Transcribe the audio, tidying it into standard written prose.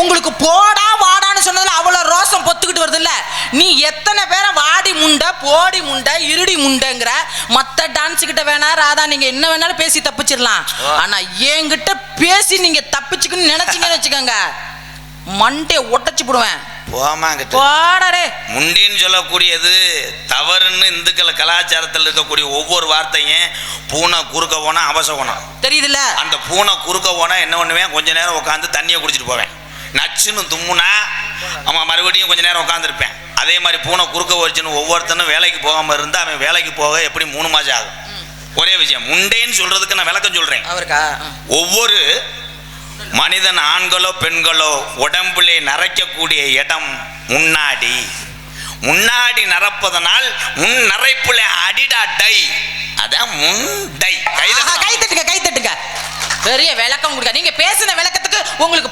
உங்களுக்கு போடா வாடான்னு சொன்னதுல அவ்வளவு ரோசம் பொத்துக்கிட்டு வருது இல்ல. நீ எத்தனை பேரை வாடி முண்டை போடி முண்டை இருடி முண்டைங்கிற. மத்த டான்ஸ் கிட்ட வேணா ராதா நீங்க என்ன வேணாலும் பேசி தப்பிச்சிடலாம். ஆனா என்கிட்ட பேசி நீங்க தப்பிச்சுக்கணும்னு நினைச்சீங்கன்னு வச்சுக்கோங்க, மண்டே ஒட்டச்சு போடுவேன். முண்டின்னு சொல்லக்கூடியது தவறுன்னு இந்துக்கள் கலாச்சாரத்தில் இருக்கக்கூடிய ஒவ்வொரு வார்த்தையும் பூனை குறுக்க போனா அவசகுணம் தெரியுதுல்ல. அந்த பூனை குறுக்க போனா என்ன பண்ணுவேன், கொஞ்ச நேரம் உட்காந்து தண்ணியை குடிச்சிட்டு போவேன். நச்சுன்னு தும்முனா அவன் மறுபடியும் கொஞ்ச நேரம் உட்காந்துருப்பேன். அதே மாதிரி பூனை குறுக்க வச்சுன்னு ஒவ்வொருத்தனும் வேலைக்கு போகாம இருந்தா அவன் வேலைக்கு போக எப்படி 3 மாசம் ஆகும். ஒரே விஷயம், முண்டேன்னு சொல்றதுக்கு நான் விளக்கம் சொல்றேன். ஒவ்வொரு மனிதன் ஆண்களோ பெண்களோ உடம்புலே நரைக்கக்கூடிய இடம் முன்னாடி. முன்னாடி நரப்பதனால் முன் நரைப்புல அடிடாட்டை, அதான் முண்டை. கை தட்டுங்க கை தட்டுங்க. பெரிய விளக்கம் கொடுக்க. நீங்க பேசின விளக்கத்துக்கு உங்களுக்கு